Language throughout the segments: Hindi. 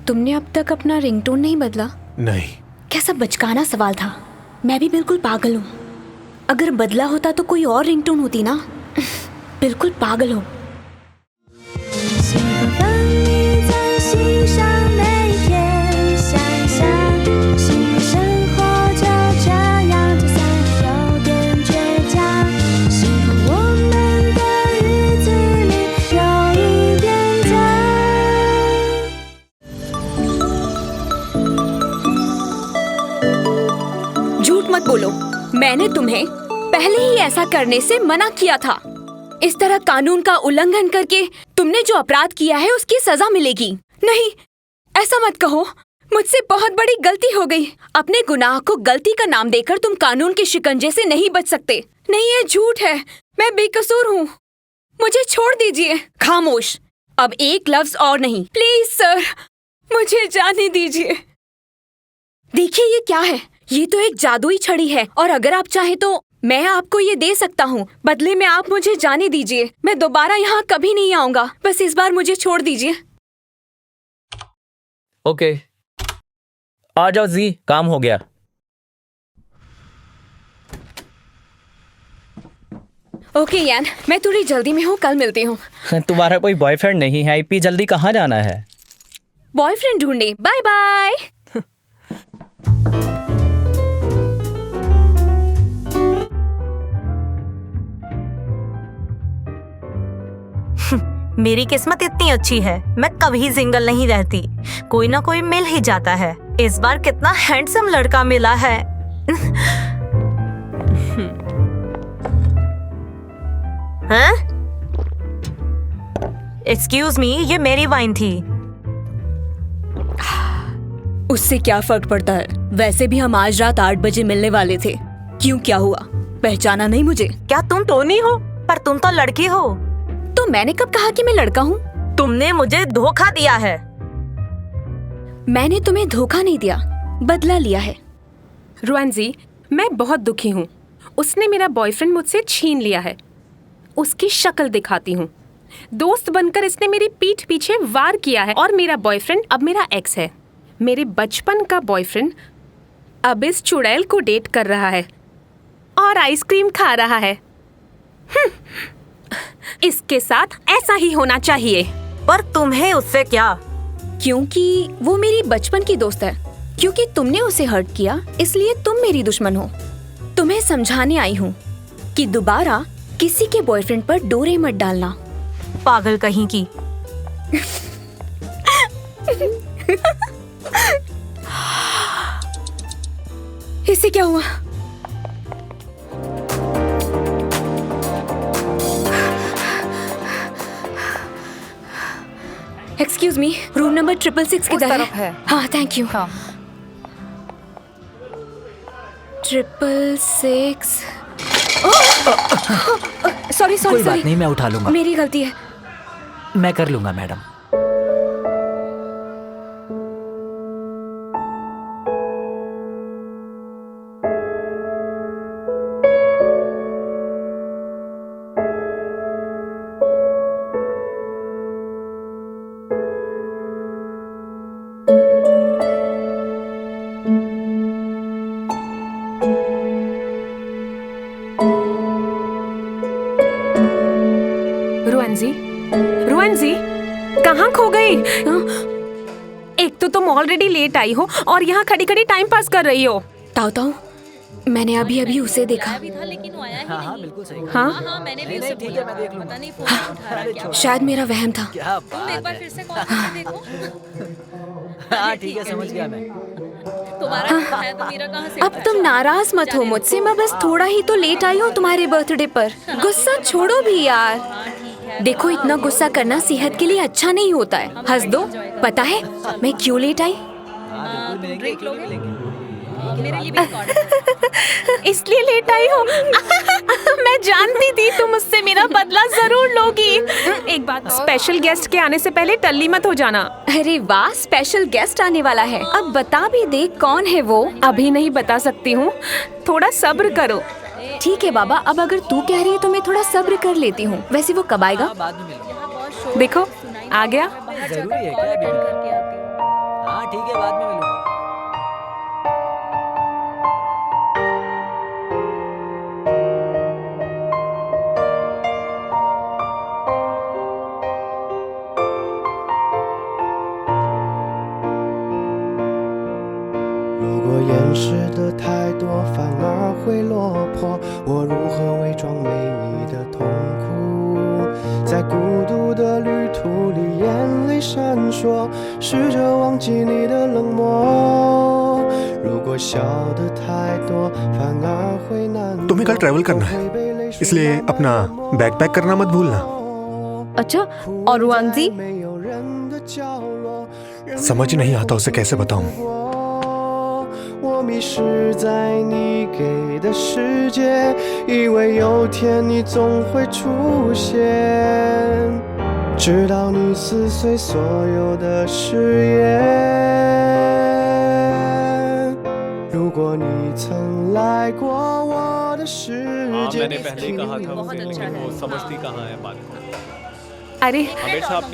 तुमने अब तक अपना रिंगटोन नहीं बदला? नहीं। कैसा बचकाना सवाल था। मैं भी बिल्कुल पागल हूँ। अगर बदला होता तो कोई और रिंगटोन होती ना। बिल्कुल पागल हो। झूठ मत बोलो, मैंने तुम्हें पहले ही ऐसा करने से मना किया था। इस तरह कानून का उल्लंघन करके तुमने जो अपराध किया है उसकी सजा मिलेगी। नहीं, ऐसा मत कहो। मुझसे बहुत बड़ी गलती हो गई। अपने गुनाह को गलती का नाम देकर तुम कानून के शिकंजे से नहीं बच सकते। नहीं, ये झूठ है। मैं बेकसूर हूँ। मुझे छोड़ दीजिए। खामोश। अब एक लफ्ज और नहीं। प्लीज सर, मुझे जाने दीजिए। देखिए ये क्या है? ये तो एक जादुई छड़ी है और अगर आप चाहें तो मैं आपको ये दे सकता हूँ। बदले में आप मुझे जाने दीजिए। मैं दोबारा यहाँ कभी नहीं आऊंगा। बस इस बार मुझे छोड़ दीजिए। ओके, आ जाओ जी, काम हो गया। ओके यान, मैं थोड़ी जल्दी में हूँ। कल मिलती हूँ। तुम्हारा कोई बॉयफ्रेंड नहीं है आईपी? जल्दी कहाँ जाना है? बॉयफ्रेंड ढूंढने। Bye bye. मेरी किस्मत इतनी अच्छी है, मैं कभी सिंगल नहीं रहती। कोई ना कोई मिल ही जाता है। इस बार कितना हैंडसम लड़का मिला है। हाँ? एक्सक्यूज मी, ये मेरी वाइन थी। उससे क्या फर्क पड़ता है? वैसे भी हम आज रात 8 बजे मिलने वाले थे। क्यों, क्या हुआ? पहचाना नहीं मुझे? क्या तुम टोनी हो? पर तुम तो लड़की हो। तो मैंने कब कहा कि मैं लड़का हूँ? तुमने मुझे धोखा दिया है। मैंने तुम्हें धोखा नहीं दिया, बदला लिया है। रुआन जी, मैं बहुत दुखी हूँ। उसने मेरा बॉयफ्रेंड मुझसे छीन लिया है। उसकी शक्ल दिखाती हूँ। दोस्त बनकर इसने मेरी पीठ पीछे वार किया है और मेरा बॉयफ्रेंड अब मेरा एक्स है। मेरे बचपन का बॉयफ्रेंड अब इस चुड़ैल को डेट कर रहा है और आइसक्रीम खा रहा है। इसके साथ ऐसा ही होना चाहिए। पर तुम्हें उससे क्या? क्योंकि वो मेरी बचपन की दोस्त है। क्योंकि तुमने उसे हर्ट किया इसलिए तुम मेरी दुश्मन हो। तुम्हें समझाने आई हूँ कि दोबारा किसी के बॉयफ्रेंड पर डोरे मत डालना। पागल कहीं की। इससे क्या हुआ? एक्सक्यूज मी, रूम नंबर 666 किधर है? हाँ, थैंक यू। हाँ। 666। सॉरी सॉरी कोई बात नहीं, मैं उठा लूंगा। मेरी गलती है। मैं कर लूंगा मैडम। रुआन जी, कहाँ खो गई? एक तो तुम ऑलरेडी लेट आई हो और यहाँ खड़ी खड़ी टाइम पास कर रही हो। ताऊ ताऊ, मैंने अभी अभी उसे देखा। हाँ बिल्कुल सही। हाँ, मैंने भी उसे बोला, मैं देख लूंगा। शायद मेरा वहम था। क्या बात है। हाँ ठीक है, समझ गया मैं। अब तुम नाराज मत हो मुझसे। मैं बस थोड़ा ही तो लेट आई हूँ तुम्हारे बर्थडे पर। गुस्सा छोड़ो भी यार। देखो, इतना गुस्सा करना सेहत के लिए अच्छा नहीं होता है। हंस दो। पता है मैं क्यों लेट आई? इसलिए लेट आई हो। मैं जानती थी तुम मुझसे मेरा बदला जरूर लोगी। एक बात, स्पेशल गेस्ट के आने से पहले टल्ली मत हो जाना। अरे वाह, स्पेशल गेस्ट आने वाला है। अब बता भी दे कौन है वो। अभी नहीं बता सकती हूँ, थोड़ा सब्र करो। ठीक है बाबा, अब अगर तू कह रही है तो मैं थोड़ा सब्र कर लेती हूँ। वैसे वो कब आएगा? बाद में मिलूंगा। देखो, आ गया। जरूरी है क्या? ठीक है, बाद में मिलूंगा।如果掩饰的太多，反而会落魄。我如何伪装没你的痛苦？在孤独的旅途里，眼泪闪烁，试着忘记你的冷漠。如果笑的太多，反而会难过。 तुम्हें कल ट्रैवल करना है, इसलिए अपना बैग पैक करना मत भूलना। अच्छा, और रुआन जी? 没有人的角落， समझ नहीं आता उसे कैसे बताऊं। 我迷失在你给的世界，以为有天你总会出现，直到你撕碎所有的誓言。如果你曾来过我的世界， मैंने पहले ही कहा था उसे, लेकिन वो समझती कहाँ है बात को। अरे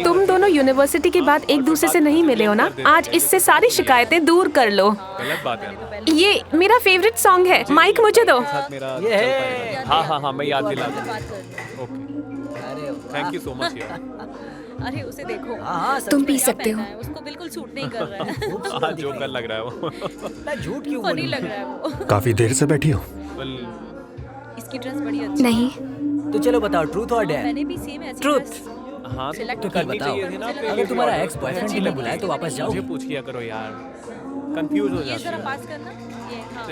तुम दोनों यूनिवर्सिटी के बाद एक दूसरे से नहीं मिले हो ना? आज इससे सारी शिकायतें दूर कर लो। गलत बात है ना। ये मेरा फेवरेट सॉन्ग है, माइक मुझे दो। साथ मेरा ये चल है। पाएगा। हाँ हाँ हाँ, मैं याद दिला दूंगा। ओके, अरे थैंक यू सो मच यार। अरे उसे देखो, हाँ, सच तुम में पी क्या सकते हो। पहना है? उसको बिल्कुल सूट नहीं कर रहा है। हाँ, जोकर लग रहा है वो। मैं झूठ क्यों फनी बोलूं? लग रहा है वो। काफी देर से बैठी हो। Well, इसकी ड्रेस बड़ी अच्छी नहीं, तो चलो बताओ, ट्रूथ और डेयर? मैंने भी सेम ऐसी ट्रूथ। ड्रेस हाँ, Select तो कल करनी बताओ, चाहिए थी ना अपने अगर लिए तुम्हारा भी एक्स बॉयफ्रेंड order। तुम्हें बुलाए तो वापस जाओ। मुझे पूछ किया करो यार, कंफ्यूज हो ये जाती जरा है। पास करना। ये हाँ,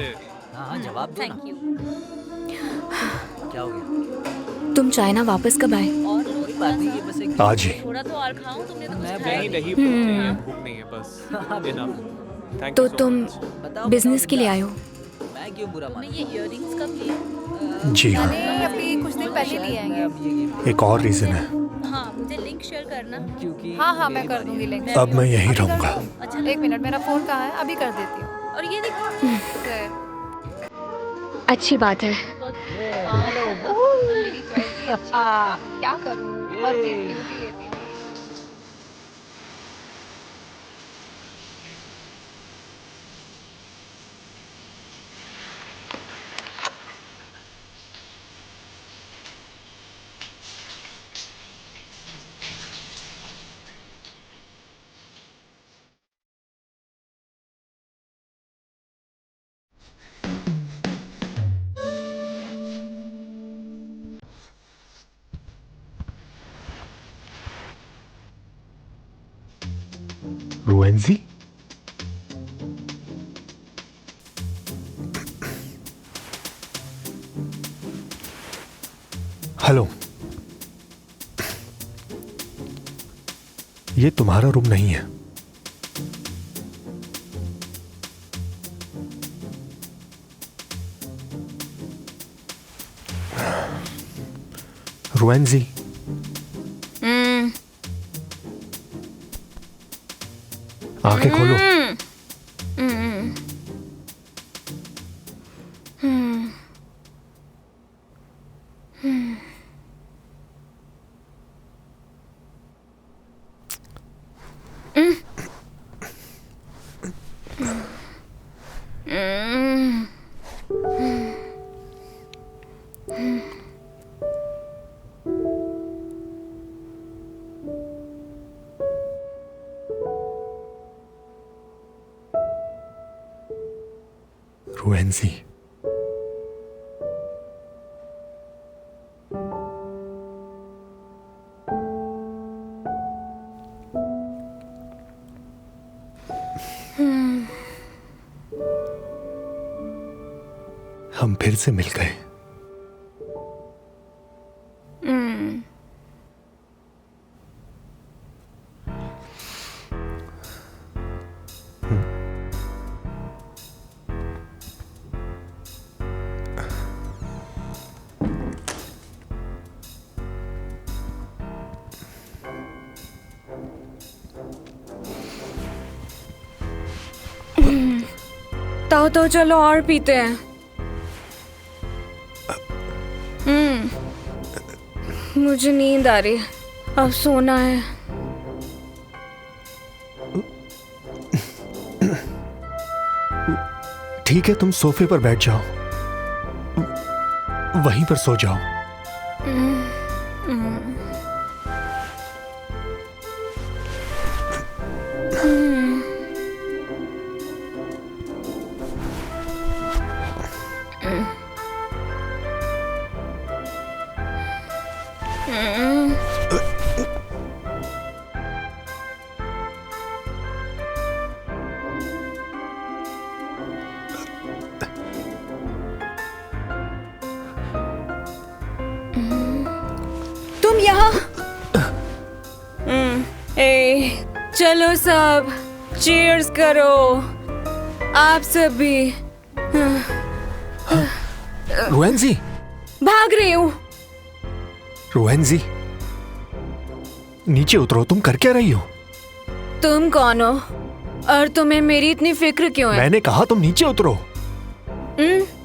हाँ हाँ, जवाब दो ना। Thank you. क्या हो गया? तुम चाइना वापस कब आए? और लो कोई बात नहीं, ये बस एक आज ही। थोड़ा तो और खाओ, तुमने तो कुछ मैं खाया नहीं नहीं। नहीं, भूख नहीं है, भूख नहीं है बस। Enough। Thank तो you so तुम much। बताओ, बिजनेस के लिए आए हो? मैं क्यों बुरा तुमने मान? ये इयररिंग्स कब लिए? जी हाँ, अभी कुछ दिन पहले लिए आएंगे। अब ये एक और रीजन है। हाँ, मुझे लिंक शेयर करना। क्योंकि हाँ हाँ, मैं कर दूंगी लिंक। अब मैं यहीं रहूंगा। अच्छा, एक मिनट, मेरा फोन कहाँ है? अभी कर देती हूँ। और ये देखो, अच्छी बात है। क्या करूँ? और लेती हूँ। रुएंजी? हेलो, ये तुम्हारा रूम नहीं है। रुएंजी, आंखें खोलो। रुएंजी, हम फिर से मिल गए। तो चलो और पीते हैं। मुझे नींद आ रही है, अब सोना है। ठीक है, तुम सोफे पर बैठ जाओ, वहीं पर सो जाओ। तुम यहाँ? चलो सब चीयर्स करो, आप सब भी। रुएंजी, भाग रही हूँ। रुएंजी, नीचे उतरो, तुम कर क्या रही हो? तुम कौन हो और तुम्हें मेरी इतनी फिक्र क्यों है? मैंने कहा तुम नीचे उतरो।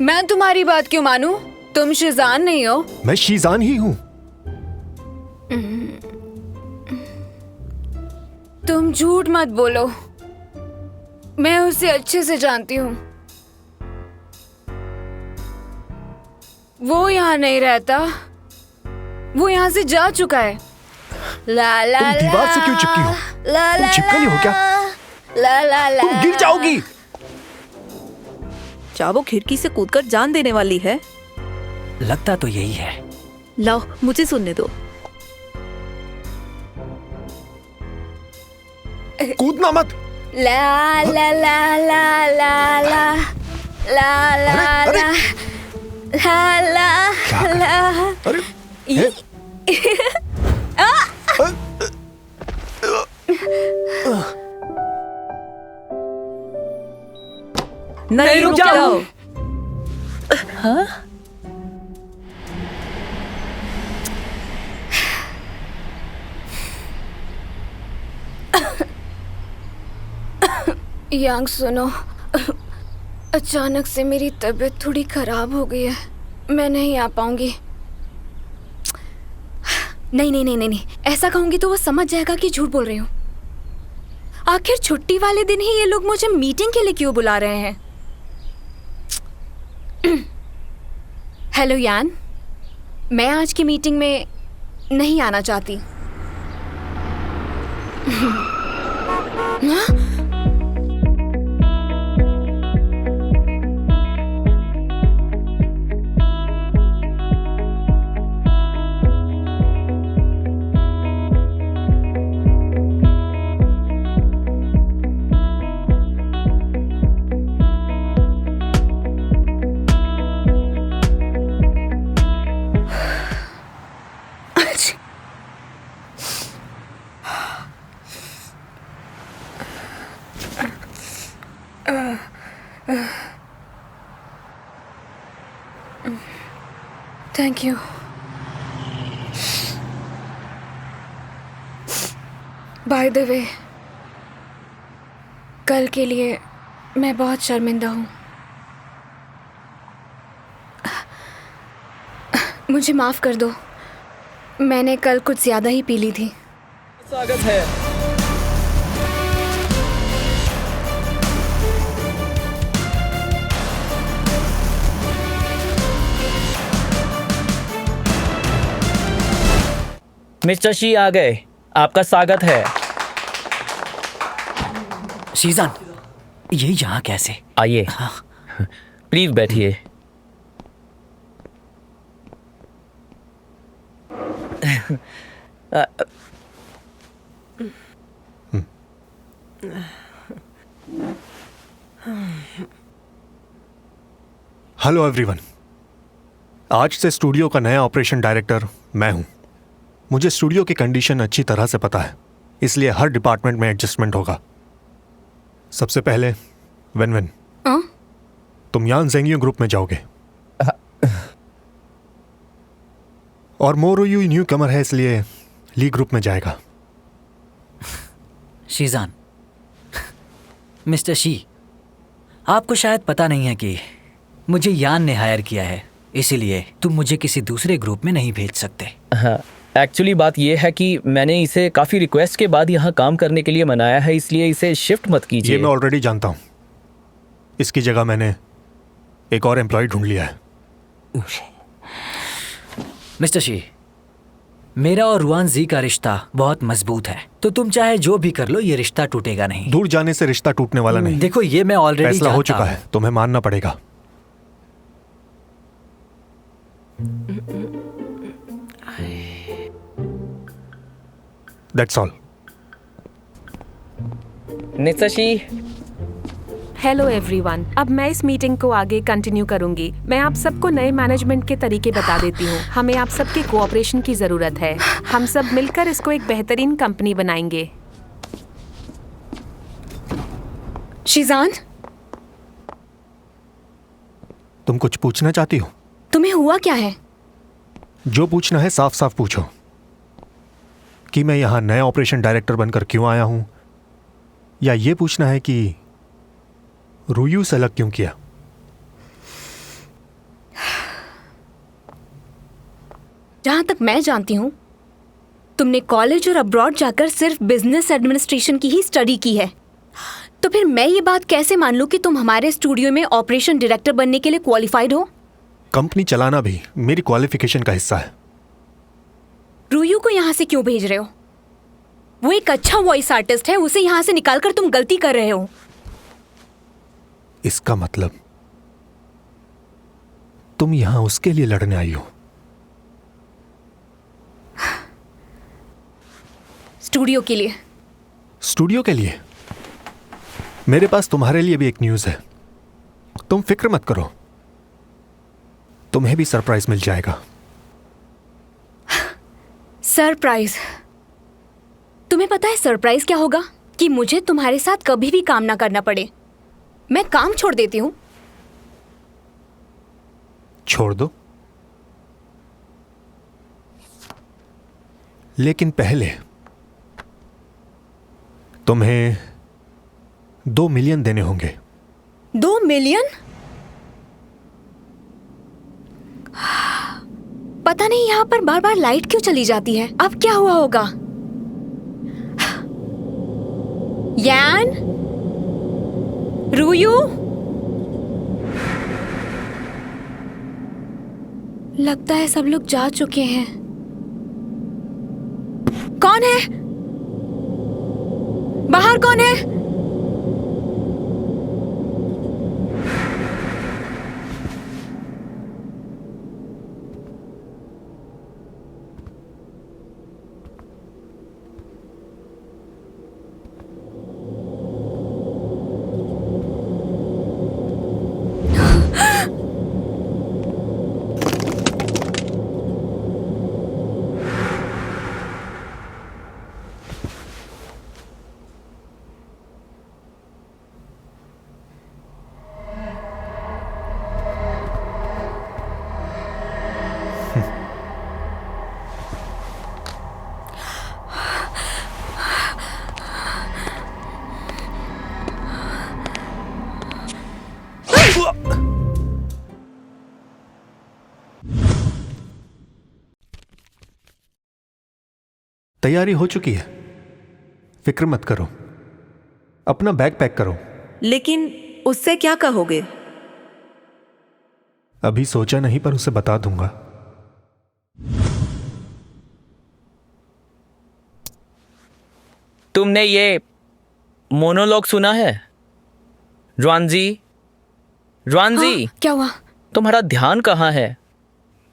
मैं तुम्हारी बात क्यों मानूं? तुम शिजान नहीं हो। मैं शीजान ही हूँ। तुम झूठ मत बोलो, मैं उसे अच्छे से जानती हूँ। वो यहाँ नहीं रहता, वो यहाँ से जा चुका है। ला ला तुम दीवार से क्यों चिपकी हो? ला तुम ला चिपकली हो क्या? ला ला ला, तुम गिर जाओगी। क्या वो खिड़की से कूदकर जान देने वाली है? लगता तो यही है। लाओ, मुझे सुनने दो। कूदना मत। ला ला ला ला ला ला ला ला अरे, ला ला क्या ला। अरे, हे? नहीं, रुक जाओ। हाँ? यांग सुनो, अचानक से मेरी तबीयत थोड़ी खराब हो गई है, मैं नहीं आ पाऊंगी। नहीं नहीं नहीं नहीं नहीं, ऐसा कहूंगी तो वो समझ जाएगा कि झूठ बोल रही हूँ। आखिर छुट्टी वाले दिन ही ये लोग मुझे मीटिंग के लिए क्यों बुला रहे हैं? हेलो यान, मैं आज की मीटिंग में नहीं आना चाहती। हाँ? Thank you. By the way, कल के लिए मैं बहुत शर्मिंदा हूँ। मुझे माफ कर दो, मैंने कल कुछ ज्यादा ही पी ली थी। स्वागत है। मिस्टर शी आ गए, आपका स्वागत है। शीजान, ये यहाँ कैसे? आइए, प्लीज बैठिए। हेलो एवरीवन, आज से स्टूडियो का नया ऑपरेशन डायरेक्टर मैं हूं। मुझे स्टूडियो की कंडीशन अच्छी तरह से पता है, इसलिए हर डिपार्टमेंट में एडजस्टमेंट होगा। सबसे पहले वेन, तुम यान जेंगियो ग्रुप में जाओगे और मोरुयू न्यू कमर है, इसलिए ली ग्रुप में जाएगा। शीजान, मिस्टर शी, आपको शायद पता नहीं है कि मुझे यान ने हायर किया है, इसीलिए तुम मुझे किसी दूसरे ग्रुप में नहीं भेज सकते। हाँ, एक्चुअली बात यह है कि मैंने इसे काफ़ी रिक्वेस्ट के बाद यहाँ काम करने के लिए मनाया है, इसलिए इसे शिफ्ट मत कीजिए। ये मैं ऑलरेडी जानता हूँ। इसकी जगह मैंने एक और एम्प्लॉय ढूंढ लिया है। मिस्टर शी, मेरा और रुआन जी का रिश्ता बहुत मजबूत है, तो तुम चाहे जो भी कर लो, ये रिश्ता टूटेगा नहीं। दूर जाने से रिश्ता टूटने वाला नहीं। देखो, ये मैं ऑलरेडी फैसला हो चुका है, तुम्हें मानना पड़ेगा। That's all. नित्साशी, hello everyone. अब मैं इस मीटिंग को आगे कंटिन्यू करूंगी। मैं आप सबको नए मैनेजमेंट के तरीके बता देती हूँ। हमें आप सबके कोऑपरेशन की जरूरत है। हम सब मिलकर इसको एक बेहतरीन कंपनी बनाएंगे। शिजान, तुम कुछ पूछना चाहती हो? तुम्हें हुआ क्या है? जो पूछना है साफ साफ पूछो कि मैं यहाँ नया ऑपरेशन डायरेक्टर बनकर क्यों आया हूँ, या ये पूछना है कि रूयू से अलग क्यों किया। जहां तक मैं जानती हूं, तुमने कॉलेज और अब्रॉड जाकर सिर्फ बिजनेस एडमिनिस्ट्रेशन की ही स्टडी की है। तो फिर मैं ये बात कैसे मान लूं कि तुम हमारे स्टूडियो में ऑपरेशन डायरेक्टर बनने के लिए क्वालिफाइड हो? कंपनी चलाना भी मेरी क्वालिफिकेशन का हिस्सा है। रूयू को यहाँ से क्यों भेज रहे हो? वो एक अच्छा वॉइस आर्टिस्ट है, उसे यहाँ से निकालकर तुम गलती कर रहे हो। इसका मतलब तुम यहां उसके लिए लड़ने आई हो? स्टूडियो के लिए। स्टूडियो के लिए? मेरे पास तुम्हारे लिए भी एक न्यूज़ है। तुम फिक्र मत करो, तुम्हें भी सरप्राइज मिल जाएगा। सरप्राइज? तुम्हें पता है सरप्राइज क्या होगा? कि मुझे तुम्हारे साथ कभी भी काम ना करना पड़े। मैं काम छोड़ देती हूँ। छोड़ दो, लेकिन पहले तुम्हें 2 मिलियन देने होंगे। 2 मिलियन? पता नहीं यहाँ पर बार बार लाइट क्यों चली जाती है। अब क्या हुआ होगा? यान, रूयू, लगता है सब लोग जा चुके हैं। कौन है? बाहर कौन है? तैयारी हो चुकी है, फिक्र मत करो। अपना बैग पैक करो। लेकिन उससे क्या कहोगे? अभी सोचा नहीं, पर उसे बता दूंगा। तुमने ये मोनोलॉग सुना है? रुआनजी, रुआनजी, क्या हुआ? तुम्हारा ध्यान कहाँ है?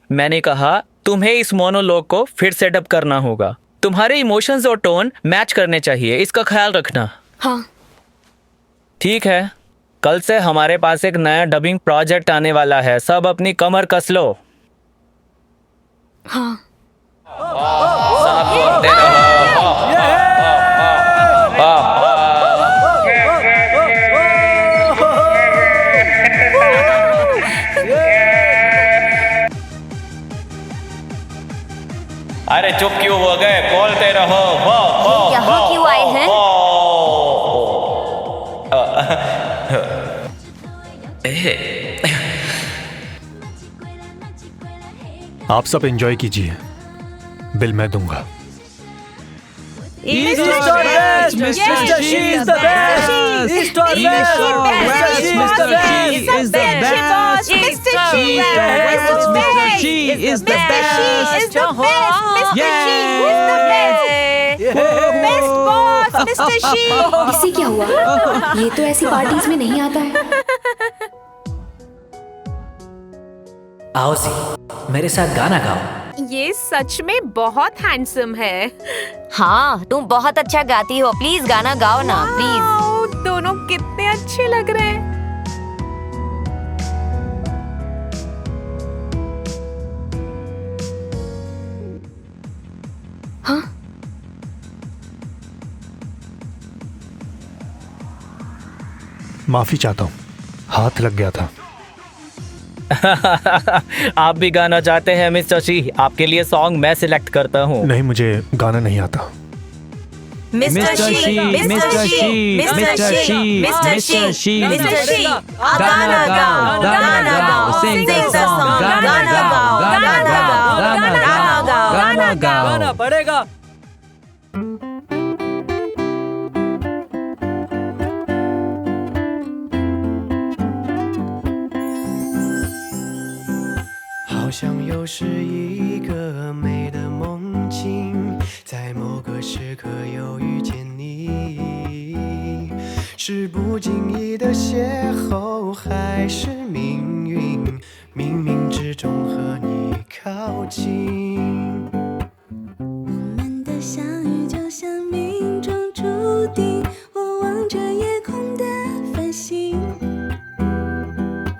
मैंने कहा तुम्हें इस मोनोलॉग को फिर सेटअप करना होगा। तुम्हारे इमोशंस और टोन मैच करने चाहिए, इसका ख्याल रखना। हाँ ठीक है। कल से हमारे पास एक नया डबिंग प्रोजेक्ट आने वाला है, सब अपनी कमर कस लो। हाँ। अरे चुप क्यों हो गए? बोलते रहो। यहाँ क्यों आए हैं? आप सब एंजॉय कीजिए, बिल मैं दूंगा। East or West? Mr. She is the best. East or West? इसे क्या हुआ? ये तो ऐसी पार्टीज में नहीं आता है। आओ सी, मेरे साथ गाना गाओ। ये सच में बहुत हैंडसम है। हाँ, तुम बहुत अच्छा गाती हो, प्लीज गाना गाओ ना, प्लीज। वाओ, दोनों कितने अच्छे लग रहे हैं। हाँ, माफी चाहता हूँ, हाथ लग गया था। आप भी गाना चाहते हैं मिस्टर शी? आपके लिए सॉन्ग मैं सिलेक्ट करता हूँ। नहीं, मुझे गाना नहीं आता। Mister she, mister she, mister she, mister she, mister she, गाना गाओ, गाना गाओ, सिंग द सॉन्ग, गाना गाओ, गाना गाओ, गाना गाओ, गाना गाओ। गाना पड़ेगा।好像又是一个美的梦境，在某个时刻又遇见你，是不经意的邂逅，还是命运冥冥之中和你靠近？我们的相遇就像命中注定，我望着夜空的繁星，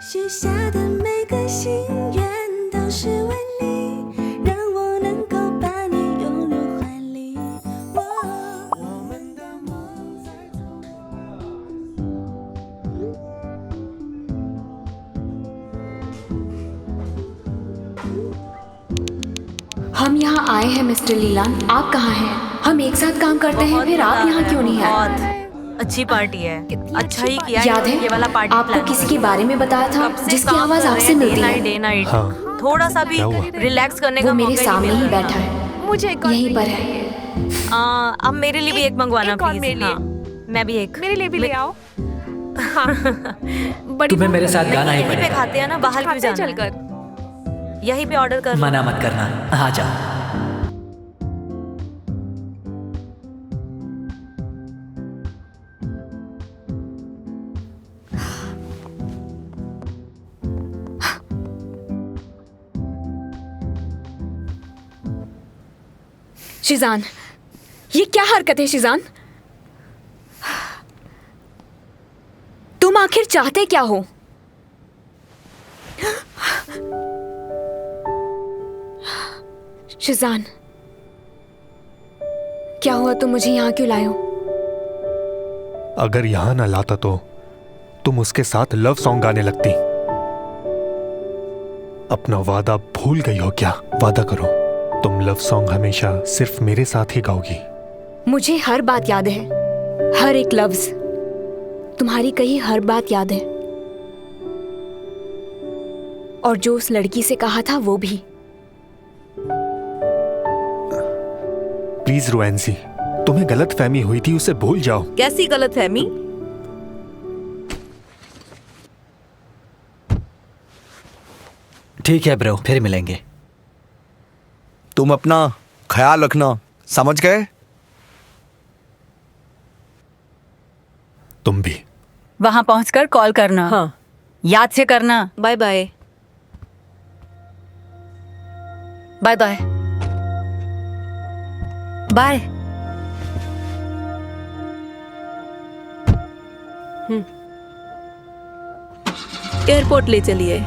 许下的每个心愿都是为你，让我能够把你拥入怀里。我们的梦在हम यहाँ आए हैं मिस्टर लीलान, आप कहाँ हैं? हम एक साथ काम करते हैं, फिर आप यहाँ क्यों नहीं आए? बहुत अच्छी पार्टी है, अच्छा ही किया याद है ये वाला पार्टी आपको प्लान किसी किया। के बारे में बताया था कब से जिसकी काम आवाज कर रहे आपसे हैं, मिलती डे नाइट, है? Day night. हाँ। थोड़ा सा भी क्या हुआ? रिलैक्स करने वो का मेरे मौका सामने नहीं ही मिल रहा बैठा है, मुझे एक और यहीं पर चाहिए। है। अब मेरे लिए भी एक मंगवाना एक और प्लीज। मेरे लिए। हाँ, मैं भी एक। मेरे लिए भी ले आओ। हाँ। बड़ी तुम्हें मेरे साथ गाना ही यहीं पे पड़ेगा। खाते हैं ना, बाहर क्यों खाते हैं जाना है? चलकर। यहीं पे ऑर्डर कर लो। मना मत करना, आ जाओ। शिजान, ये क्या हरकत है शिजान? तुम आखिर चाहते क्या हो? शिजान, क्या हुआ? तुम मुझे यहाँ क्यों लाए हो? अगर यहाँ ना लाता तो तुम उसके साथ लव सॉन्ग गाने लगती। अपना वादा भूल गई हो क्या? वादा करो, तुम लव सॉन्ग हमेशा सिर्फ मेरे साथ ही गाओगी। मुझे हर बात याद है, हर एक लफ्ज, तुम्हारी कही हर बात याद है, और जो उस लड़की से कहा था वो भी। प्लीज रोएंसी, तुम्हें गलत फहमी हुई थी, उसे भूल जाओ। कैसी गलतफहमी? ठीक है ब्रो, फिर मिलेंगे। तुम अपना ख्याल रखना, समझ गए? तुम भी। वहां पहुंचकर कॉल करना। हाँ। याद से करना। Bye bye. Bye bye. Bye. Airport ले चलिए।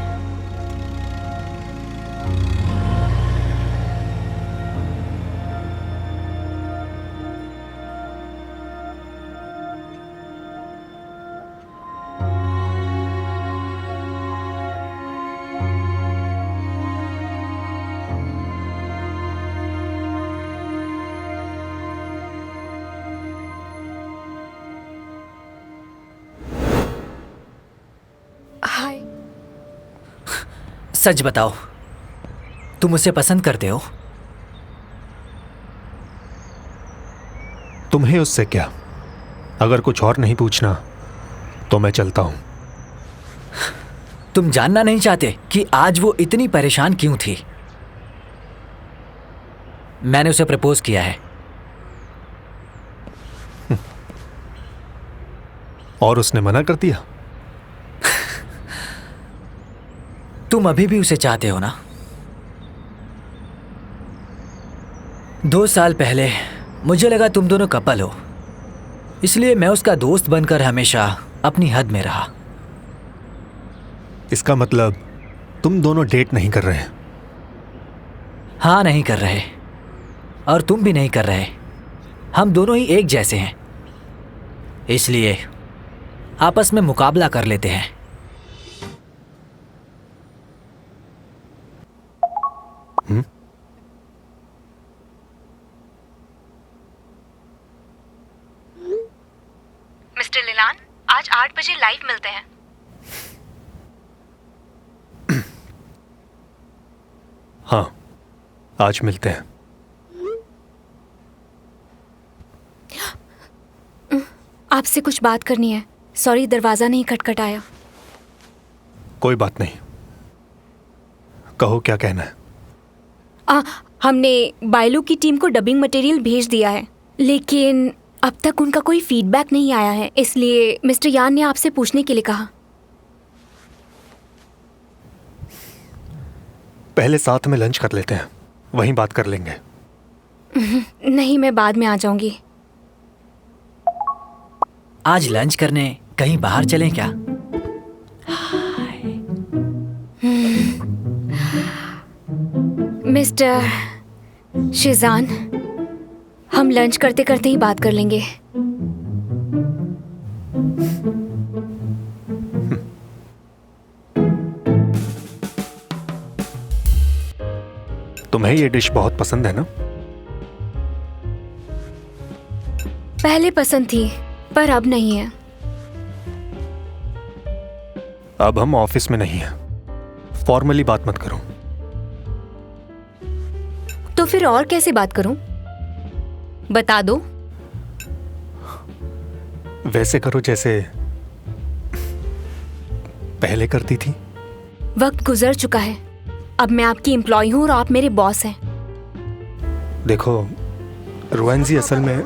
हाय। सच बताओ, तुम उसे पसंद करते हो? तुम्हें उससे क्या? अगर कुछ और नहीं पूछना तो मैं चलता हूं। तुम जानना नहीं चाहते कि आज वो इतनी परेशान क्यों थी? मैंने उसे प्रपोज किया है। और उसने मना कर दिया? तुम अभी भी उसे चाहते हो ना? 2 साल पहले मुझे लगा तुम दोनों कपल हो, इसलिए मैं उसका दोस्त बनकर हमेशा अपनी हद में रहा। इसका मतलब तुम दोनों डेट नहीं कर रहे? हाँ, नहीं कर रहे, और तुम भी नहीं कर रहे। हम दोनों ही एक जैसे हैं, इसलिए आपस में मुकाबला कर लेते हैं। मिस्टर लिलान, आज 8 बजे लाइव मिलते हैं। हाँ, आज मिलते हैं। आपसे कुछ बात करनी है। सॉरी, दरवाजा नहीं खटखटाया। कोई बात नहीं, कहो क्या कहना है। हमने बायलू की टीम को डबिंग मटेरियल भेज दिया है, लेकिन अब तक उनका कोई फीडबैक नहीं आया है, इसलिए मिस्टर यान ने आपसे पूछने के लिए कहा। पहले साथ में लंच कर लेते हैं, वहीं बात कर लेंगे। नहीं, मैं बाद में आ जाऊंगी। आज लंच करने कहीं बाहर चलें क्या? मिस्टर शिजान, हम लंच करते करते ही बात कर लेंगे। तुम्हें ये डिश बहुत पसंद है ना? पहले पसंद थी, पर अब नहीं है। अब हम ऑफिस में नहीं हैं, फॉर्मली बात मत करो। तो फिर और कैसे बात करूं? बता दो। वैसे करो जैसे पहले करती थी। वक्त गुजर चुका है। अब मैं आपकी एम्प्लॉय हूं और आप मेरे बॉस हैं। देखो, रुएंजी असल में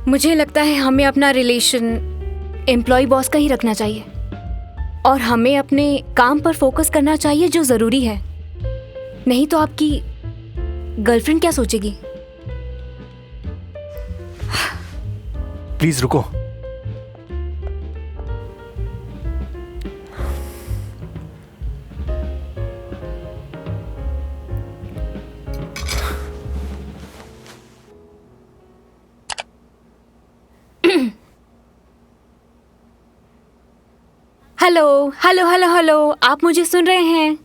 मुझे लगता है हमें अपना रिलेशन एम्प्लॉय बॉस का ही रखना चाहिए, और हमें अपने काम पर फोकस करना चाहिए जो जरूरी है। नहीं तो आपकी गर्लफ्रेंड क्या सोचेगी? प्लीज रुको। हेलो हेलो हेलो हेलो, आप मुझे सुन रहे हैं?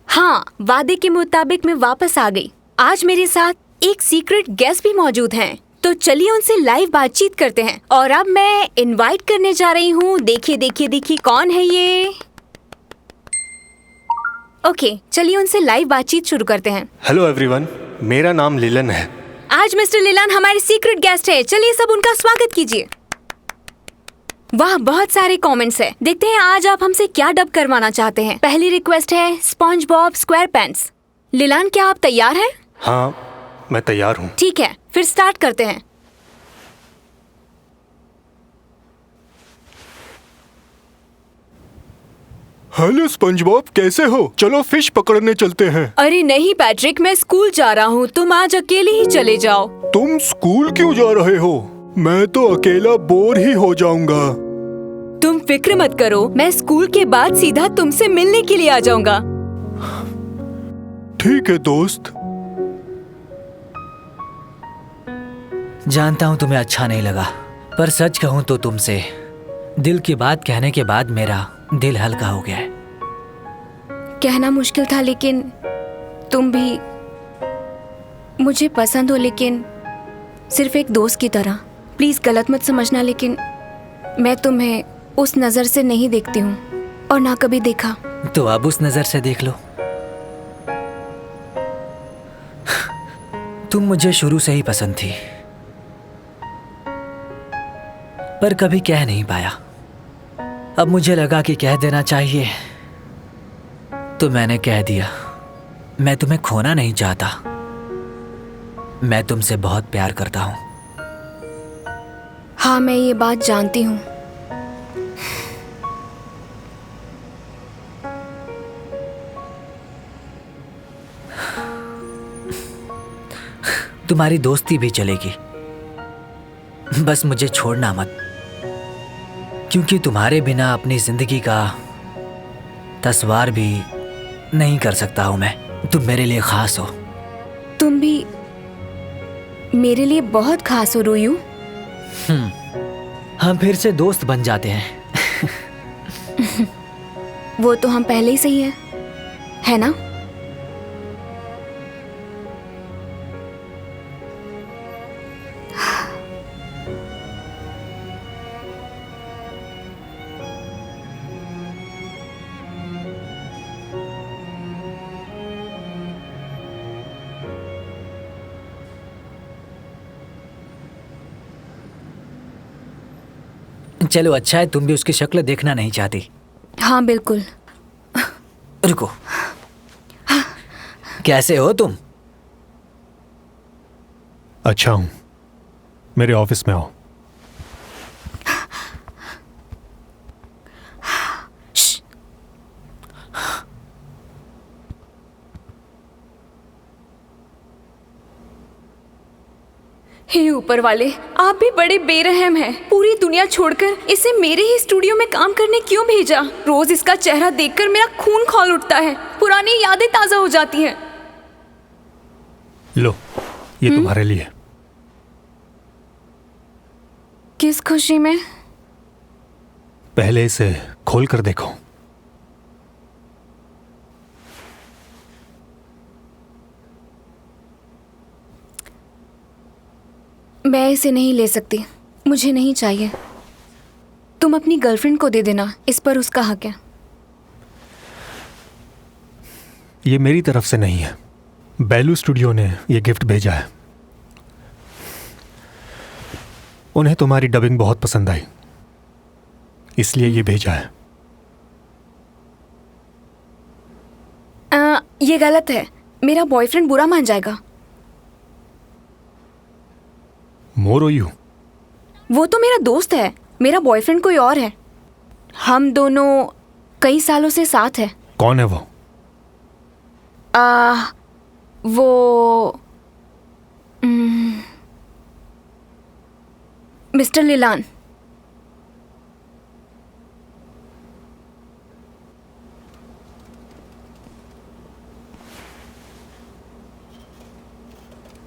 हाँ, वादे के मुताबिक मैं वापस आ गई। आज मेरे साथ एक सीक्रेट गेस्ट भी मौजूद हैं, तो चलिए उनसे लाइव बातचीत करते हैं। और अब मैं इनवाइट करने जा रही हूँ। देखिए देखिए देखिए, कौन है ये? ओके, चलिए उनसे लाइव बातचीत शुरू करते हैं। हेलो एवरीवन, मेरा नाम लिलन है। आज मिस्टर लिलान हमारे सीक्रेट गेस्ट है। चलिए सब उनका स्वागत कीजिए। वाह, बहुत सारे कमेंट्स हैं। देखते हैं आज आप हमसे क्या डब करवाना चाहते हैं। पहली रिक्वेस्ट है स्पॉन्ज बॉब स्क्वायर पैंट्स। लिलान, क्या आप तैयार हैं? हाँ, मैं तैयार हूँ। ठीक है, फिर स्टार्ट करते हैं। हेलो स्पंजबॉब, कैसे हो? चलो फिश पकड़ने चलते हैं। अरे नहीं पैट्रिक, मैं स्कूल जा रहा हूँ। तुम आज अकेले ही चले जाओ। तुम स्कूल क्यों जा रहे हो? मैं तो अकेला बोर ही हो जाऊंगा। तुम फिक्र मत करो, मैं स्कूल के बाद सीधा तुमसे मिलने के लिए आ जाऊंगा। ठीक है दोस्त। जानता हूं तुम्हें अच्छा नहीं लगा, पर सच कहूं तो तुमसे दिल की बात कहने के बाद मेरा दिल हल्का हो गया है। कहना मुश्किल था, लेकिन तुम भी मुझे पसंद हो, लेकिन सिर्फ एक दोस्त की तरह। प्लीज गलत मत समझना, लेकिन मैं तुम्हें उस नजर से नहीं देखती हूँ और ना कभी देखा। तो अब उस नजर से देख लो। तुम मुझे शुरू से ही पसंद थी, पर कभी कह नहीं पाया। अब मुझे लगा कि कह देना चाहिए, तो मैंने कह दिया। मैं तुम्हें खोना नहीं चाहता। मैं तुमसे बहुत प्यार करता हूं। हाँ, मैं ये बात जानती हूँ। तुम्हारी दोस्ती भी चलेगी, बस मुझे छोड़ना मत, क्योंकि तुम्हारे बिना अपनी जिंदगी का तस्वार भी नहीं कर सकता हूं मैं। तुम मेरे लिए खास हो। तुम भी मेरे लिए बहुत खास हो रोयू। हम फिर से दोस्त बन जाते हैं। वो तो हम पहले ही सही है ना? चलो अच्छा है, तुम भी उसकी शक्ल देखना नहीं चाहती। हाँ बिल्कुल। रुको, कैसे हो तुम? अच्छा हूं, मेरे ऑफिस में आओ। हे ऊपर वाले, आप भी बड़े बेरहम हैं। पूरी दुनिया छोड़कर इसे मेरे ही स्टूडियो में काम करने क्यों भेजा? रोज इसका चेहरा देखकर मेरा खून खौल उठता है, पुरानी यादें ताजा हो जाती हैं। लो, ये तुम्हारे लिए। किस खुशी में? पहले इसे खोल कर देखो। मैं इसे नहीं ले सकती, मुझे नहीं चाहिए। तुम अपनी गर्लफ्रेंड को दे देना, इस पर उसका हक है। ये मेरी तरफ से नहीं है, बेलू स्टूडियो ने ये गिफ्ट भेजा है। उन्हें तुम्हारी डबिंग बहुत पसंद आई, इसलिए ये भेजा है। ये गलत है, मेरा बॉयफ्रेंड बुरा मान जाएगा। मोरोयू, वो तो मेरा दोस्त है, मेरा बॉयफ्रेंड कोई और है। हम दोनों कई सालों से साथ हैं। कौन है वो? वो मिस्टर लिलान।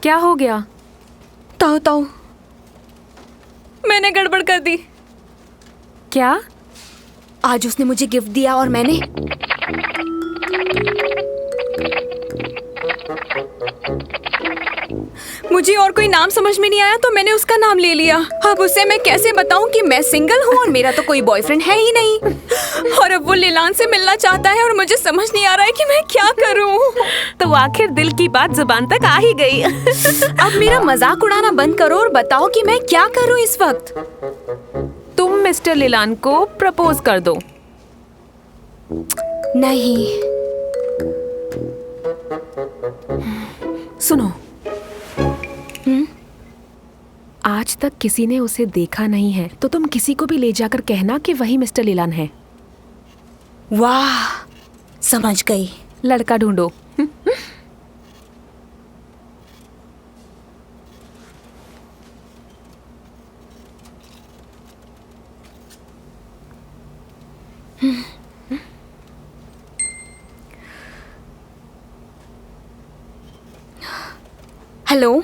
क्या हो गया? ताऊ ताऊ, मैंने गड़बड़ कर दी। क्या? आज उसने मुझे गिफ्ट दिया और मैंने मुझे और कोई नाम समझ में नहीं आया तो मैंने उसका नाम ले लिया। अब उसे मैं कैसे बताऊं कि मैं सिंगल हूँ और मेरा तो कोई बॉयफ्रेंड है ही नहीं। और अब वो लिलान से मिलना चाहता है और मुझे समझ नहीं आ रहा है कि मैं क्या करूं। तो आखिर दिल की बात जुबान तक आ ही गई। अब मेरा मजाक उड़ाना बंद करो और बताओ कि मैं क्या करूं इस वक्त। तुम मिस्टर लिलान को प्रपोज कर दो। नहीं। सुनो, आज तक किसी ने उसे देखा नहीं है, तो तुम किसी को भी ले जाकर कहना कि वही मिस्टर लिलान है। वाह, समझ गई। लड़का ढूंढो। हेलो,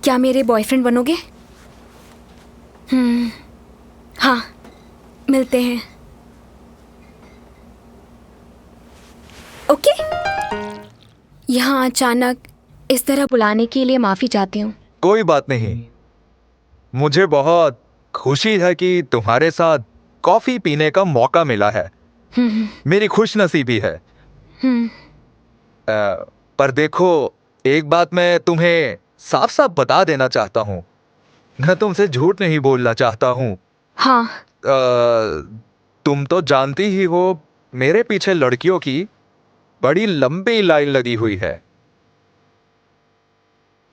क्या मेरे बॉयफ्रेंड बनोगे? हाँ, मिलते हैं। ओके। यहाँ अचानक इस तरह बुलाने के लिए माफी चाहती हूँ। कोई बात नहीं, मुझे बहुत खुशी है कि तुम्हारे साथ कॉफी पीने का मौका मिला है। मेरी खुशनसीबी है। पर देखो, एक बात मैं तुम्हें साफ साफ बता देना चाहता हूँ, मैं तुमसे झूठ नहीं बोलना चाहता हूँ। हाँ। तुम तो जानती ही हो मेरे पीछे लड़कियों की बड़ी लंबी लाइन लगी हुई है।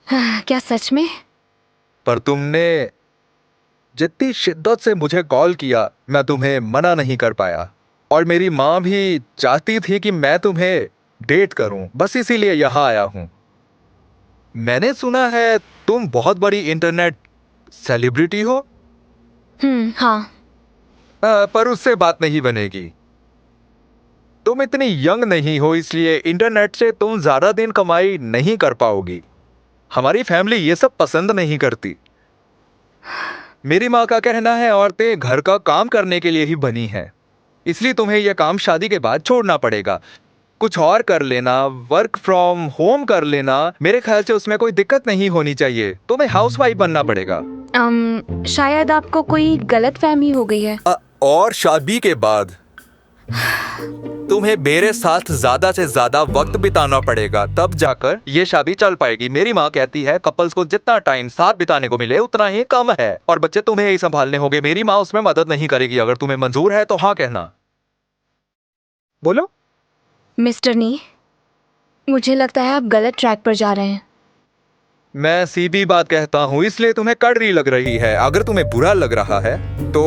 क्या सच में? पर तुमने जितनी शिद्दत से मुझे कॉल किया, मैं तुम्हें मना नहीं कर पाया। और मेरी माँ भी चाहती थी कि मैं तुम्हें डेट करूं, बस इसीलिए यहाँ आया हूं। मैंने सुना है तुम बहुत बड़ी इंटरनेट सेलिब्रिटी हो। हाँ। पर उससे बात नहीं बनेगी। तुम इतनी यंग नहीं हो, इसलिए इंटरनेट से तुम ज्यादा दिन कमाई नहीं कर पाओगी। हमारी फैमिली ये सब पसंद नहीं करती। मेरी माँ का कहना है औरतें घर का काम करने के लिए ही बनी हैं, इसलिए तुम्हें यह काम शादी के बाद छोड़ना पड़ेगा। कुछ और कर लेना, वर्क फ्रॉम होम कर लेना, मेरे ख्याल से उसमें कोई दिक्कत नहीं होनी चाहिए। तुम्हें हाउसवाइफ बनना पड़ेगा। शायद आपको कोई गलतफहमी हो गई है। और शादी के बाद तुम्हें मेरे साथ ज्यादा से ज्यादा वक्त बिताना पड़ेगा, तब जाकर ये शादी चल पाएगी। मेरी माँ कहती है कपल्स को जितना टाइम साथ बिताने को मिले उतना ही कम है, और बच्चे तुम्हें ही संभालने होंगे। मेरी माँ उसमें मदद नहीं करेगी। अगर तुम्हें मंजूर है तो हाँ कहना। बोलो। मिस्टर नी, मुझे लगता है आप गलत ट्रैक पर जा रहे हैं। मैं सीधी बात कहता हूँ, इसलिए तुम्हें कड़वी लग रही है। अगर तुम्हें बुरा लग रहा है तो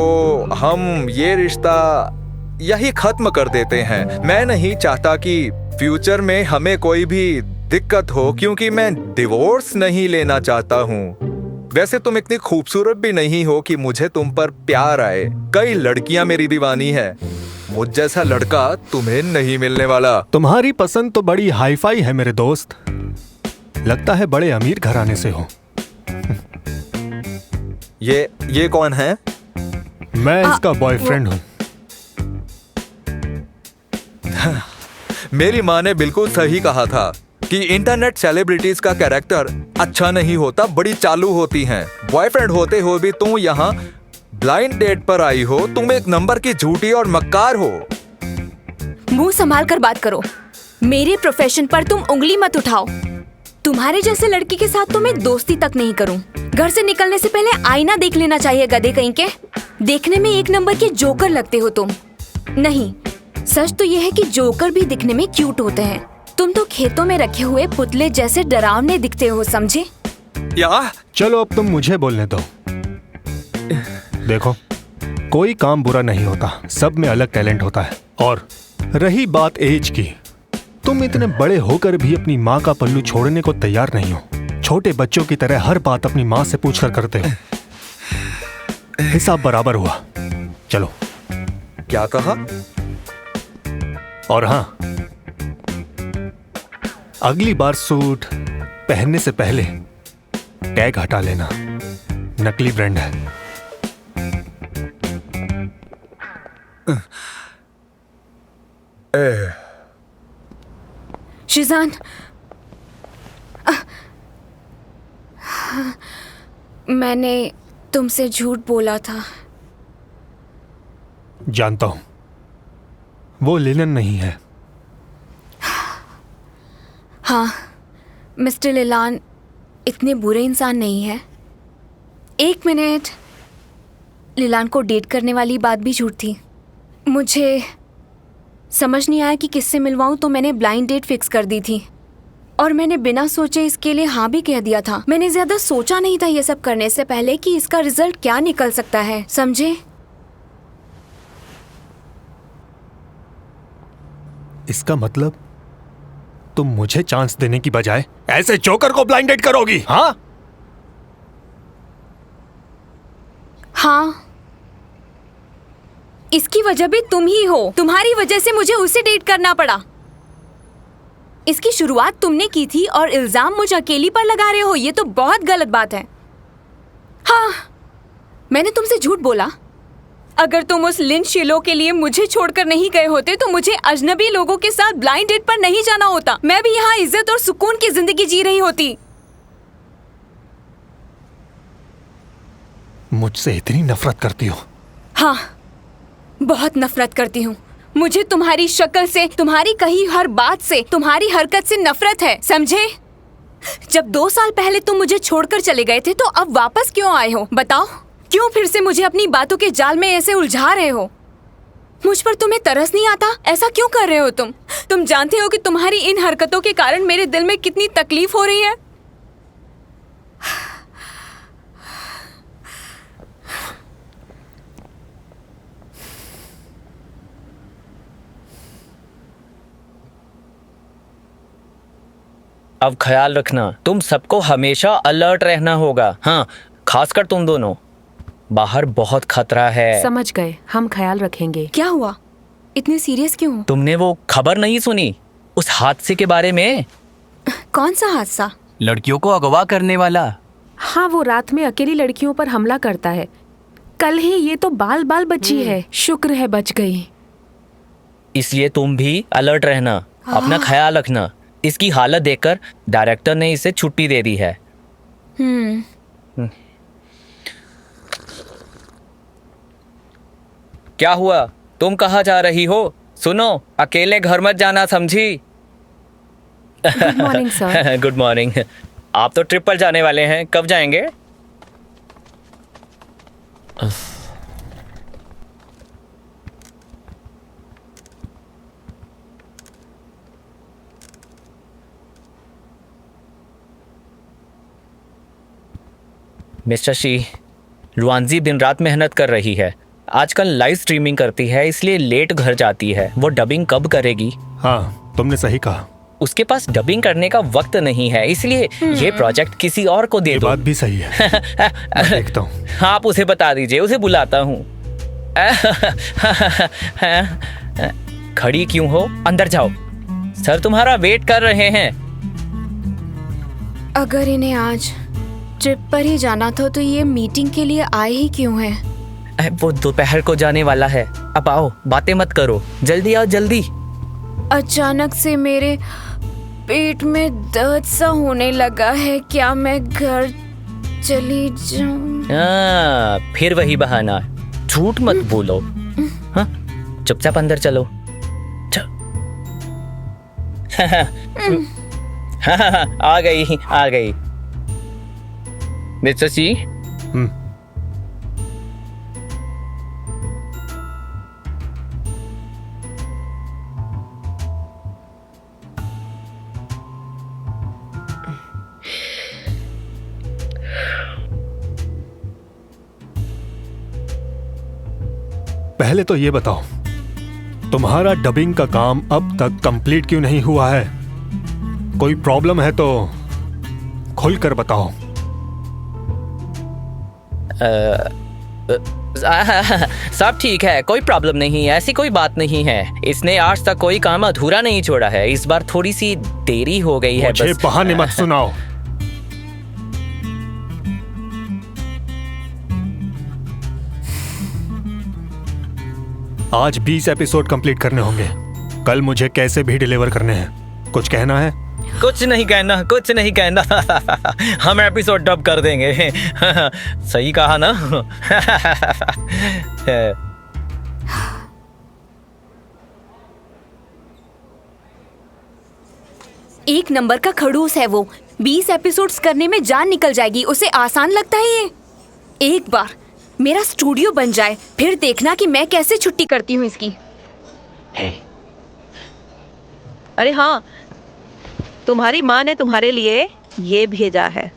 हम ये रिश्ता यही खत्म कर देते हैं। मैं नहीं चाहता कि फ्यूचर में हमें कोई भी दिक्कत हो, क्योंकि मैं डिवोर्स नहीं लेना चाहता हूँ। वैसे तुम इतनी खूबसूरत भी नहीं हो कि मुझे तुम पर प्यार आए। कई लड़कियां मेरी दीवानी है, मुझ जैसा लड़का तुम्हें नहीं मिलने वाला। तुम्हारी पसंद तो बड़ी हाईफाई है मेरे दोस्त, लगता है बड़े अमीर घराने से हो। ये कौन है? मैं इसका बॉयफ्रेंड हूँ। मेरी माँ ने बिल्कुल सही कहा था कि इंटरनेट सेलिब्रिटीज का कैरेक्टर अच्छा नहीं होता, बड़ी चालू होती हैं। बॉयफ्रेंड होते हो भी तुम यहाँ ब्लाइंड डेट पर आई हो। तुम एक नंबर की झूठी और मक्कार हो। मुंह संभाल कर बात करो। मेरे प्रोफेशन पर तुम उंगली मत उठाओ। तुम्हारे जैसे लड़की के साथ तो मैं दोस्ती तक नहीं करूं। घर से निकलने से पहले आईना देख लेना चाहिए, गधे कहीं के। देखने में एक नंबर के जोकर लगते हो तुम। नहीं, सच तो यह है कि जोकर भी दिखने में क्यूट होते हैं। तुम तो खेतों में रखे हुए पुतले जैसे डरावने दिखते हो, समझे? चलो अब तुम मुझे बोलने दो। देखो, कोई काम बुरा नहीं होता, सब में अलग टैलेंट होता है। और रही बात एज की, तुम इतने बड़े होकर भी अपनी माँ का पल्लू छोड़ने को तैयार नहीं हो। छोटे बच्चों की तरह हर बात अपनी माँ से पूछकर करते हो। हिसाब बराबर हुआ। चलो। क्या कहा? और हाँ, अगली बार सूट पहनने से पहले टैग हटा लेना, नकली ब्रांड है। शिजान, मैंने तुमसे झूठ बोला था। जानता हूं, वो लिनन नहीं है। हाँ, मिस्टर लिलान इतने बुरे इंसान नहीं है। एक मिनट, लिलान को डेट करने वाली बात भी झूठ थी। मुझे समझ नहीं आया कि किससे मिलवाऊं, तो मैंने ब्लाइंड डेट फिक्स कर दी थी। और मैंने बिना सोचे इसके लिए हाँ भी कह दिया था। मैंने ज्यादा सोचा नहीं था ये सब करने से पहले कि इसका रिजल्ट क्या निकल सकता है, समझे? इसका मतलब तुम मुझे चांस देने की बजाय ऐसे जोकर को ब्लाइंड डेट करोगी? हाँ? हाँ, इसकी वजह भी तुम ही हो। तुम्हारी वजह से मुझे उसे डेट करना पड़ा। इसकी शुरुआत तुमने की थी और इल्जाम मुझे अकेली पर लगा रहे हो। ये तो बहुत गलत बात है। हाँ, मैंने तुमसे झूठ बोला। अगर तुम उस लिन शिलो के लिए मुझे छोड़कर नहीं गए होते तो मुझे अजनबी लोगों के साथ ब्लाइंड डेट पर नहीं जाना होता। मैं भी यहाँ इज्जत और सुकून की जिंदगी जी रही होती। मुझसे इतनी नफरत करती हो? हाँ, बहुत नफरत करती हूँ। मुझे तुम्हारी शक्ल से, तुम्हारी कही हर बात से, तुम्हारी हरकत से नफरत है, समझे? जब 2 साल पहले तुम मुझे छोड़कर चले गए थे तो अब वापस क्यों आए हो? बताओ, क्यों फिर से मुझे अपनी बातों के जाल में ऐसे उलझा रहे हो? मुझ पर तुम्हें तरस नहीं आता? ऐसा क्यों कर रहे हो तुम? तुम जानते हो कि तुम्हारी इन हरकतों के कारण मेरे दिल में कितनी तकलीफ हो रही है। अब ख्याल रखना, तुम सबको हमेशा अलर्ट रहना होगा। हाँ, खासकर तुम दोनों। बाहर बहुत खतरा है। समझ गए, हम ख्याल रखेंगे। क्या हुआ? इतने सीरियस क्यों हो? तुमने वो खबर नहीं सुनी उस हादसे के बारे में? कौन सा हादसा? लड़कियों को अगवा करने वाला। हाँ, वो रात में अकेली लड़कियों पर हमला करता है। कल ही ये तो बाल बाल बची है, शुक्र है बच गई। इसलिए तुम भी अलर्ट रहना, अपना ख्याल रखना। इसकी हालत देखकर डायरेक्टर ने इसे छुट्टी दे दी है। क्या हुआ? तुम कहाँ जा रही हो? सुनो, अकेले घर मत जाना, समझी? Good morning sir. Good morning. आप तो ट्रिप पर जाने वाले हैं, कब जाएंगे? मिस्टर शी, रुआंजी दिन रात मेहनत कर रही है। आजकल लाइव स्ट्रीमिंग करती है, इसलिए लेट घर जाती है। वो डबिंग कब करेगी? हाँ, तुमने सही कहा। उसके पास डबिंग करने का वक्त नहीं है, इसलिए ये प्रोजेक्ट किसी और को दे दो। बात भी सही है। मैं देखता हूँ। आप उसे बता दीजिए, उसे बुलाता हूँ। खड़ी क्यों हो? अंदर जाओ, सर तुम्हारा वेट कर रहे हैं। अगर इन्हें आज ट्रिप पर ही जाना था तो ये मीटिंग के लिए आए ही क्यों हैं? वो दोपहर को जाने वाला है। अब आओ, बातें मत करो, जल्दी आओ, जल्दी। अचानक से मेरे पेट में दर्द सा होने लगा है। क्या मैं घर चली जाऊं? फिर वही बहाना, झूठ मत बोलो। हाँ, चुपचाप अंदर चलो। आ गई। मिस्टर सी, पहले तो ये बताओ, तुम्हारा डबिंग का काम अब तक कंप्लीट क्यों नहीं हुआ है? कोई प्रॉब्लम है तो खुलकर बताओ। सब ठीक है, कोई प्रॉब्लम नहीं है, ऐसी कोई बात नहीं है। इसने आज तक कोई काम अधूरा नहीं छोड़ा है। इस बार थोड़ी सी देरी हो गई है। मुझे बहाने मत सुनाओ। आज 20 एपिसोड कंप्लीट करने होंगे। कल मुझे कैसे भी डिलीवर करने हैं। कुछ कहना है? कुछ नहीं कहना। हम एपिसोड डब कर देंगे। सही कहा ना? एक नंबर का खड़ूस है वो। 20 एपिसोड्स करने में जान निकल जाएगी। उसे आसान लगता है ये। एक बार मेरा स्टूडियो बन जाए, फिर देखना कि मैं कैसे छुट्टी करती हूँ इसकी। अरे हाँ, तुम्हारी माँ ने तुम्हारे लिए ये भेजा है।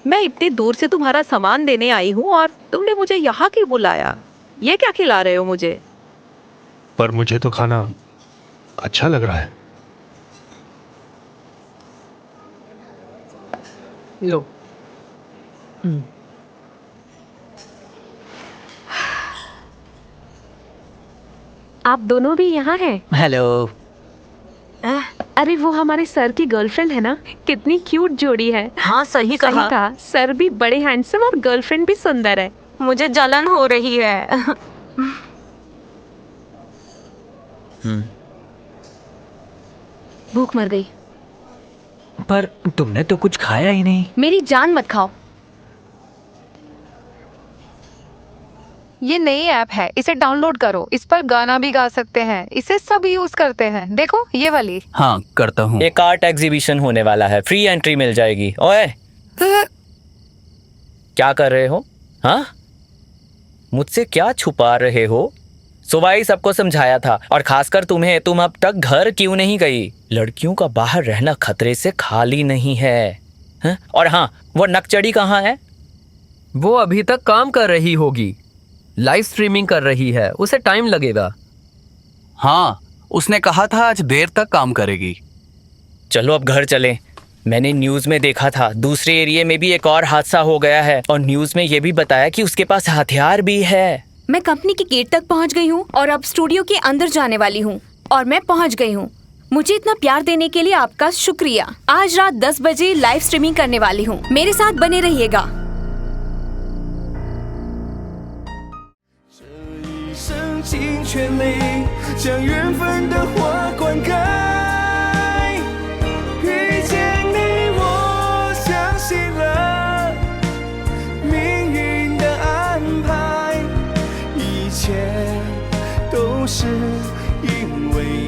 मैं इतनी दूर से तुम्हारा सामान देने आई हूँ और तुमने मुझे यहाँ क्यों बुलाया? ये क्या खिला रहे हो मुझे? पर मुझे तो खाना अच्छा लग रहा है। लो। आप दोनों भी यहाँ हैं? हेलो। अरे वो हमारे सर की गर्लफ्रेंड है ना, कितनी क्यूट जोड़ी है। हाँ, सही कहा। सर भी बड़े हैंडसम और गर्लफ्रेंड भी सुंदर है। मुझे जलन हो रही है। भूख मर गई। पर तुमने तो कुछ खाया ही नहीं। मेरी जान मत खाओ। ये नई ऐप है, इसे डाउनलोड करो। इस पर गाना भी गा सकते हैं। इसे सब यूज करते हैं। देखो ये वाली। हाँ करता हूँ। एक आर्ट एग्जीबिशन होने वाला है, फ्री एंट्री मिल जाएगी। ओए क्या कर रहे हो? हाँ, मुझसे क्या छुपा रहे हो? सुबह ही सबको समझाया था, और खासकर तुम्हें। तुम अब तक घर क्यों नहीं गई? लड़कियों का बाहर रहना खतरे से खाली नहीं है, हा? और हाँ, वो नकचड़ी कहाँ है? वो अभी तक काम कर रही होगी, लाइव स्ट्रीमिंग कर रही है, उसे टाइम लगेगा। हाँ, उसने कहा था आज देर तक काम करेगी। चलो अब घर चलें। मैंने न्यूज़ में देखा था दूसरे एरिया में भी एक और हादसा हो गया है, और न्यूज़ में ये भी बताया कि उसके पास हथियार भी है। मैं कंपनी के गेट तक पहुंच गई हूं और अब स्टूडियो के अंदर जाने वाली हूं, और मैं पहुंच गई हूं। मुझे इतना प्यार देने के लिए आपका शुक्रिया। आज रात 10 बजे लाइव स्ट्रीमिंग करने वाली हूं, मेरे साथ बने रहिएगा। 生尽全力将缘分的花灌溉，遇见你我相信了命运的安排，一切都是因为